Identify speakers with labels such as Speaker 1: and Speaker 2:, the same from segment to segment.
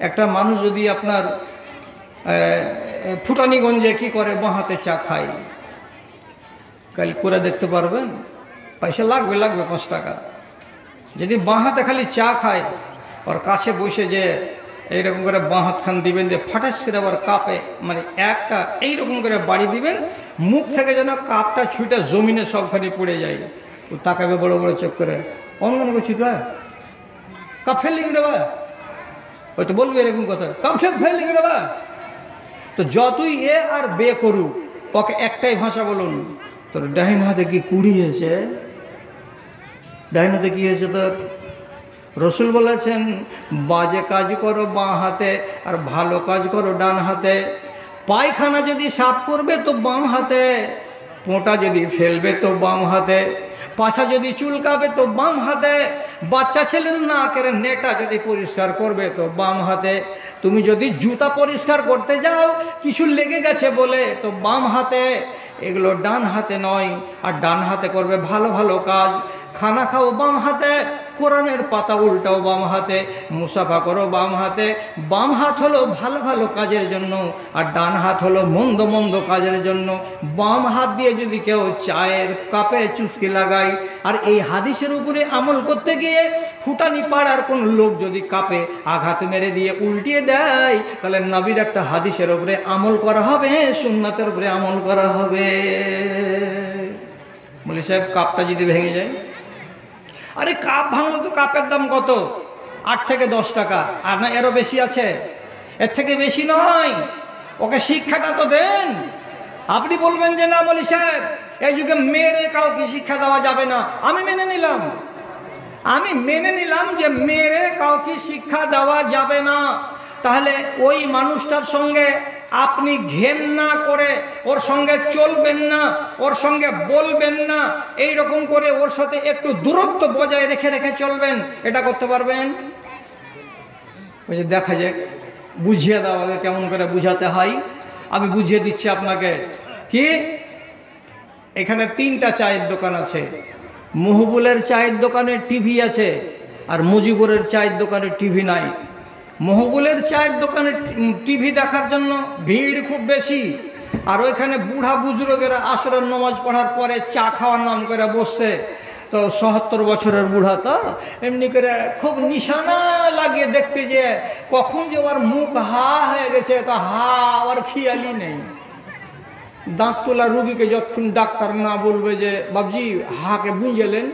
Speaker 1: একটা মানুষ যদি আপনার ফুটানিগঞ্জে কি করে বাঁ হাতে চা খায়, কাল করে দেখতে পারবেন, পয়সা লাগবে 5 টাকা। যদি বাঁ হাতে খালি চা খায়, ওর কাছে বসে যে এইরকম করে বাঁ হাত খান দিবেন, যে ফাটাস করে আবার কাপে মানে একটা এইরকম করে বাড়ি দিবেন, মুখ থেকে যেন কাপটা ছুটে জমিনে সবখানি পড়ে যায়। ও তাকাবে বড় বড় চোখ করে, অন্য করছি তো কাপ ফেললি দেবা, হয়তো বলবে এরকম কথা, কাপ সব ফেললি দেবা। তো যতই এ আর বে করুক, ওকে একটাই ভাষা বলুন, তোর ডাইন হাতে কি কুড়ি হয়েছে, ডাইন হাতে কি হয়েছে তোর? রসুল বলেছেন, বাজে কাজ করো বাঁ হাতে আর ভালো কাজ করো ডান হাতে। পায়খানা যদি সাফ করবে তো বাম হাতে, পোঁটা যদি ফেলবে তো বাম হাতে, পাছা যদি চুলকাবে তো বাম হাতে, বাচ্চা ছেলের নাকের নেটা যদি পরিষ্কার করবে তো বাম হাতে, তুমি যদি জুতা পরিষ্কার করতে যাও কিছু লেগে গেছে বলে তো বাম হাতে। এগুলো ডান হাতে নয়। আর ডান হাতে করবে ভালো ভালো কাজ, খানা খাও বাম হাতে, কোরআনের পাতা উল্টাও বাম হাতে, মুসাফা করো বাম হাতে। বাম হাত হলো ভালো ভালো কাজের জন্য, আর ডান হাত হলো মন্দ মন্দ কাজের জন্য। বাম হাত দিয়ে যদি কেউ চায়ের কাপে চুস্কি লাগায়, আর এই হাদিসের উপরে আমল করতে গিয়ে ফুটানি পাড়ার কোন লোক যদি কাপে আঘাত মেরে দিয়ে উল্টিয়ে দেয়, তাহলে নবীর একটা হাদিসের উপরে আমল করা হবে, সুন্নাতের উপরে আমল করা হবে। বলি সাহেব, কাপটা যদি ভেঙে যায়, আরে কাপ ভাঙলো তো কাপের দাম কত? 8 থেকে 10 টাকা, আর না এরও বেশি আছে? এর থেকে বেশি নয়। ওকে শিক্ষাটা তো দেন। আপনি বলবেন যে না বলি সাহেব, এই যুগে মেরে কাউকে শিক্ষা দেওয়া যাবে না। আমি মেনে নিলাম যে মেরে কাউকে শিক্ষা দেওয়া যাবে না। তাহলে ওই মানুষটার সঙ্গে আপনি ঘেন্না করে ওর সঙ্গে চলবেন না, ওর সঙ্গে বলবেন না, এই রকম করে ওর সাথে একটু দূরত্ব বজায় রেখে রেখে চলবেন। এটা করতে পারবেন? ওই যে দেখা যাক, বুঝিয়ে দাও আগে কেমন করে বুঝাতে হয়। আমি বুঝিয়ে দিচ্ছি আপনাকে। কি, এখানে 3টা চায়ের দোকান আছে। মহবুলের চায়ের দোকানে টিভি আছে, আর মুজিবুরের চায়ের দোকানে টিভি নাই। মহবুলের চায়ের দোকানে টিভি দেখার জন্য ভিড় খুব বেশি, আর ওইখানে বুড়া বুজুর্গেরা আসরের নামাজ পড়ার পরে চা খাওয়ার নাম করে বসছে। তো ৭০ বছরের বুড়া, তো এমনি করে খুব নিশানা লাগিয়ে দেখতে, যে কখন যে ওর মুখ হা হয়ে গেছে, তা হা আর খেয়ালই নেই। দাঁত তোলা রুগীকে যতক্ষণ ডাক্তার না বলবে যে বাবজি হাকে বুঝেলেন,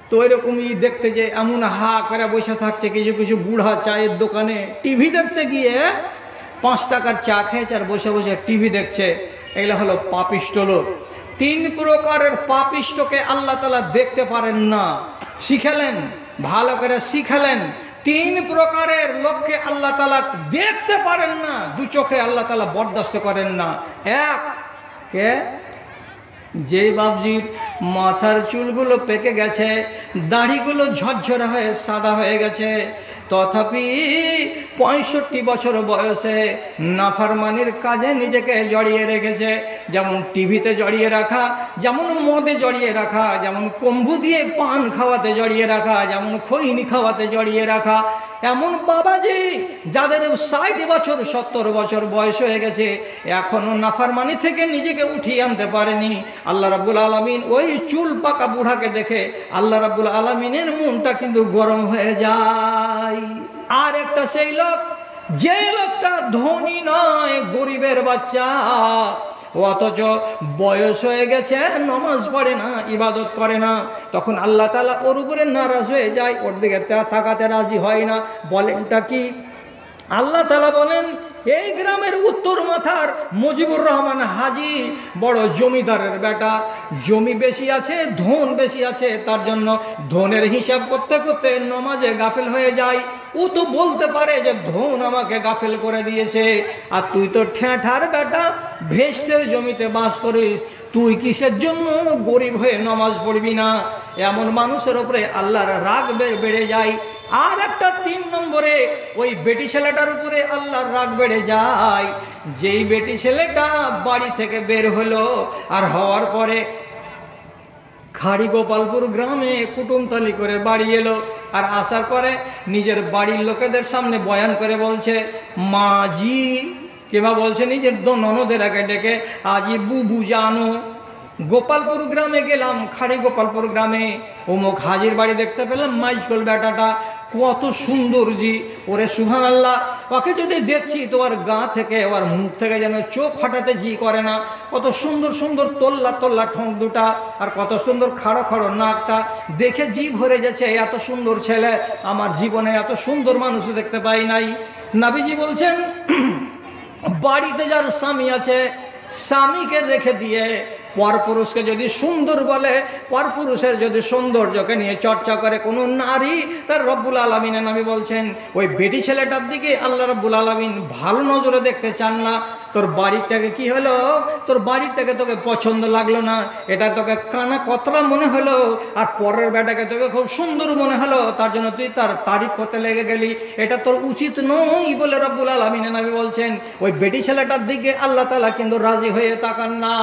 Speaker 1: তো এরকমই দেখতে যে এমন হা করে বসে থাকছে কিছু কিছু বুড়া চায়ের দোকানে টিভি দেখতে গিয়ে। 5 টাকার চা খেয়েছে আর বসে বসে টিভি দেখছে। এগুলো হলো পাপিষ্ট লোক। 3 প্রকারের পাপিষ্টকে আল্লাহ তাআলা দেখতে পারেন না। শিখালেন, ভালো করে শিখালেন। 3 প্রকারের লোককে আল্লাহ তাআলা দেখতে পারেন না, 2 চোখে আল্লাহ তাআলা বরদাস্ত করেন না। এক, কে? যে বাবজির মাথার চুলগুলো পেকে গেছে, দাড়িগুলো ঝরঝরে হয়ে সাদা হয়ে গেছে, তথাপি 65 বছর বয়সে নাফরমানির কাজে নিজেকে জড়িয়ে রেখেছে। যেমন টিভিতে জড়িয়ে রাখা, যেমন মদে জড়িয়ে রাখা, যেমন কম্বু দিয়ে পান খাওয়াতে জড়িয়ে রাখা, যেমন খৈনি খাওয়াতে জড়িয়ে রাখা। এমন বাবাজি যাদের 60 বছর 70 বছর বয়স হয়ে গেছে, এখনও নাফরমানি থেকে নিজেকে উঠিয়ে আনতে পারেনি। আল্লাহ রাব্বুল আলামিন ওই চুল পাকা বুড়াকে দেখে আল্লাহ রাব্বুল আলামিনের মনটা কিন্তু গরম হয়ে যায়। আর একটা সেই লোক, যে লোকটা ধনী নয়, গরিবের বাচ্চা, অথচ বয়স হয়ে গেছে, নামাজ পড়ে না, ইবাদত করে না। তখন আল্লাহ তাআলা ওর উপরে নারাজ হয়ে যায়, ওর দিকে তাকাতে রাজি হয় না। বলেনটা কি? আল্লাহ তাআলা বলেন, এই গ্রামের উত্তর মাথার মুজিবুর রহমান হাজি বড় জমিদারের বেটা, জমি বেশি আছে, ধন বেশি আছে, তার জন্য ধনের হিসাব করতে করতে নামাজে গাফেল হয়ে যায়। ও তো বলতে পারে যে ধন আমাকে গাফেল করে দিয়েছে, আর তুই তো ঠেঁঠার বেটা, ভেস্টের জমিতে বাস করিস, তুই কিসের জন্য গরিব হয়ে নামাজ পড়বি না? এমন মানুষের উপরে আল্লাহর রাগ বেড়ে যায়। আর একটা 3 নম্বরে ওই বেটি ছেলেটার উপরে আল্লাহর রাগ বেড়ে যায়। যেই বেটি ছেলেটা বাড়ি থেকে বের হলো, আর হওয়ার পরে খাড়ি গোপালপুর গ্রামে কুটুমতালি করে বাড়ি এলো, আর আসার পরে নিজের বাড়ির লোকেদের সামনে বয়ান করে বলছে মাজি, কিংবা বলছে নিজের ননদের আগে ডেকে আজি বুবু জানো। গোপালপুর গ্রামে গেলাম, খাড়ি গোপালপুর গ্রামে অমুক হাজির বাড়ি দেখতে পেলাম, মাইজকল বেটাটা কত সুন্দর জি, ওরে সুবহানাল্লাহ, ওকে যদি দেখছি তো ওর গা থেকে ওর মুখ থেকে যেন চোখ হটাতে জি করে না। কত সুন্দর সুন্দর তোল্লা তোল্লা ঠোঁট দুটা, আর কত সুন্দর খাড়ো খাড়ো নাকটা, দেখে জি ভরে যাচ্ছে এত সুন্দর ছেলে, আমার জীবনে এত সুন্দর মানুষ দেখতে পাই নাই। নবীজি বলছেন বাড়িতে যার স্বামী আছে, স্বামীকে রেখে দিয়ে পরপুরুষকে যদি সুন্দর বলে, পরপুরুষের যদি সৌন্দর্যকে নিয়ে চর্চা করে কোনো নারী, তার রব্বুল আলামিনের নবী বলছেন ওই বেটি ছেলেটার দিকে আল্লাহ রব্বুল আলামিন ভালো নজরে দেখতে চান না। তোর বাড়িটাকে কি হলো, তোর বাড়িটাকে তোকে পছন্দ লাগলো না, এটা তোকে কানা কতরা মনে হলো, আর পরের বেটাকে তোকে খুব সুন্দর মনে হলো, তার জন্য তুই তার তারিফ করতে লেগে গেলি, এটা তোর উচিত নয় বলে রব্বুল আলামিনের নবী বলছেন ওই বেটি ছেলেটার দিকে আল্লাহ তাআলা কিন্তু রাজি হয়ে তাকান না।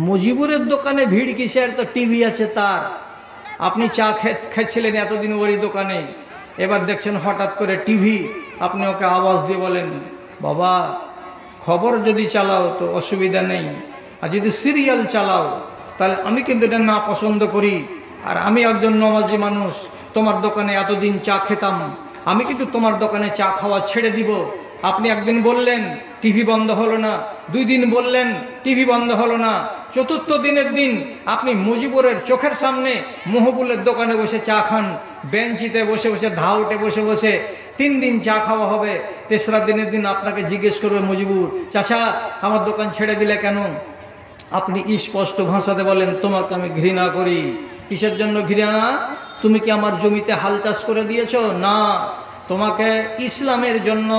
Speaker 1: মুজিবুরের দোকানে ভিড় কিসের, তো টিভি আছে তার। আপনি চা খেয়েছিলেন এতদিন ওই দোকানে, এবার দেখছেন হঠাৎ করে টিভি, আপনি ওকে আওয়াজ দিয়ে বলেন বাবা খবর যদি চালাও তো অসুবিধা নেই, আর যদি সিরিয়াল চালাও তাহলে আমি কিন্তু এটা না পছন্দ করি, আর আমি একজন নমাজি মানুষ, তোমার দোকানে এতদিন চা খেতাম, আমি কিন্তু তোমার দোকানে চা খাওয়া ছেড়ে দিব। আপনি একদিন বললেন টিভি বন্ধ হলো না, 2 দিন বললেন টিভি বন্ধ হলো না, চতুর্থ দিনের দিন আপনি মুজিবুরের চোখের সামনে মহবুলের দোকানে বসে চা খান, বেঞ্চিতে বসে বসে ধাউটে বসে বসে 3 দিন চা খাওয়া হবে। তেসরা দিনের দিন আপনাকে জিজ্ঞেস করবে মুজিবুর, চাচা আমার দোকান ছেড়ে দিলে কেন? আপনি স্পষ্ট ভাষাতে বলেন তোমাকে আমি ঘৃণা করি। কিসের জন্য ঘৃণা? তুমি কি আমার জমিতে হাল চাষ করে দিয়েছো? না, তোমাকে ইসলামের জন্য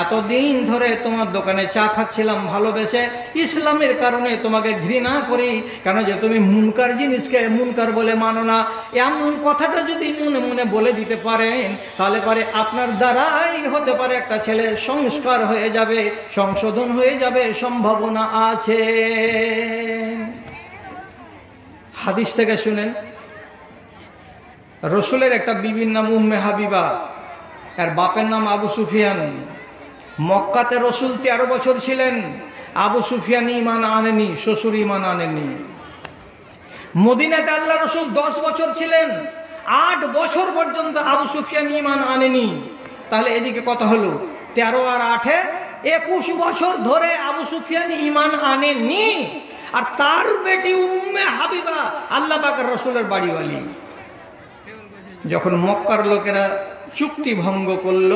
Speaker 1: এতদিন ধরে তোমার দোকানে চা খাচ্ছিলাম ভালোবেসে, ইসলামের কারণে তোমাকে ঘৃণা করি, কেন যে তুমি মুনকার জিনিসকে মুনকার বলে মানো না। এমন কথাটা যদি মনে মনে বলে দিতে পারেন তাহলে পরে আপনার দ্বারাই হতে পারে একটা ছেলে সংস্কার হয়ে যাবে, সংশোধন হয়ে যাবে, সম্ভাবনা আছে। হাদিস থেকে শুনেন, রসুলের একটা বিবির নাম উম্মে হাবিবা, আর বাপের নাম আবু সুফিয়ান। মক্কাতে রসুল 13 বছর ছিলেন, আবু সুফিয়ান ঈমান আনেনি, শ্বশুর ঈমান আনেনি। মদিনাতে আল্লাহ রসুল 10 বছর ছিলেন, 8 বছর পর্যন্ত আবু সুফিয়ান ঈমান আনেনি। তাহলে এদিকে কত হলো? 13 আর 8 21 বছর ধরে আবু সুফিয়ান ঈমান আনেনি। আর তার বেটি উম্মে হাবিবা আল্লাহ পাকের রসুলের বাড়িওয়ালি। যখন মক্কার লোকেরা চুক্তি ভঙ্গ করল,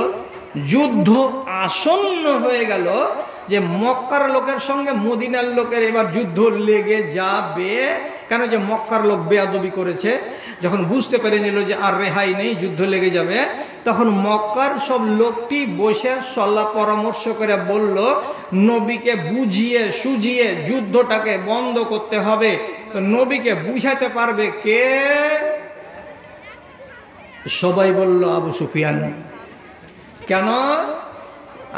Speaker 1: যুদ্ধ আসন্ন হয়ে গেল, যে মক্কার লোকের সঙ্গে মদিনার লোকের এবার যুদ্ধ লেগে যাবে, কেন যে মক্কার লোক বেয়াদবি করেছে। যখন বুঝতে পেরে নিল যে আর রেহাই নেই, যুদ্ধ লেগে যাবে, তখন মক্কার সব লোকটি বসে সল্লাহ পরামর্শ করে বলল নবীকে বুঝিয়ে সুঝিয়ে যুদ্ধটাকে বন্ধ করতে হবে। তো নবীকে বুঝাতে পারবে কে? সবাই বলল আবু সুফিয়ান। কেন?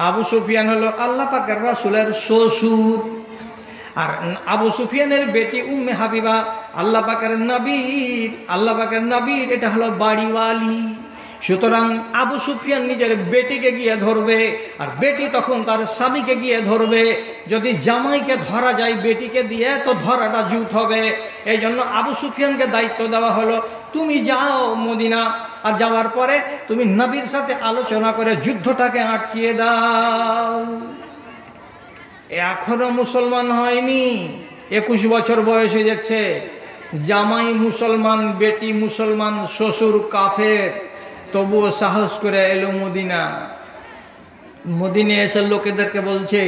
Speaker 1: আবু সুফিয়ান হলো আল্লাহ পাকের রাসূলের শ্বশুর, আর আবু সুফিয়ানের বেটি উম্মে হাবিবা আল্লাহ পাকের নবীর এটা হলো বাড়িওয়ালি। সুতরাং আবু সুফিয়ান নিজের বেটিকে গিয়ে ধরবে, আর বেটি তখন তার স্বামীকে গিয়ে ধরবে। যদি জামাইকে ধরা যায় বেটিকে দিয়ে, তো ধরাটা জুত হবে। এই জন্য আবু সুফিয়ানকে দায়িত্ব দেওয়া হলো, তুমি যাও মদিনা, আর যাওয়ার পরে তুমি নবীর সাথে আলোচনা করে যুদ্ধটাকে আটকিয়ে দাও। এখনো মুসলমান হয়নি, 21 বছর বয়সে যাচ্ছে, জামাই মুসলমান, বেটি মুসলমান, শ্বশুর কাফের, তবুও সাহস করে এলো মদিনা। মদিনে এসে লোকেদেরকে বলছে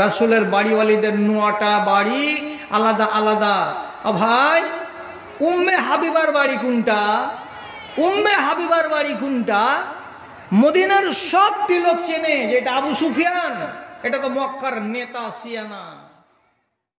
Speaker 1: রাসূলের বাড়িওয়ালিদের 9টা বাড়ি আলাদা আলাদা। ভাই উম্মে হাবিবার বাড়ি কোনটা? উম্মে হাবিবার বাড়ি কোনটা? মদিনার সবটি লোক চেনে যে এটা আবু সুফিয়ান, এটা তো মক্কার নেতা সিয়ানা।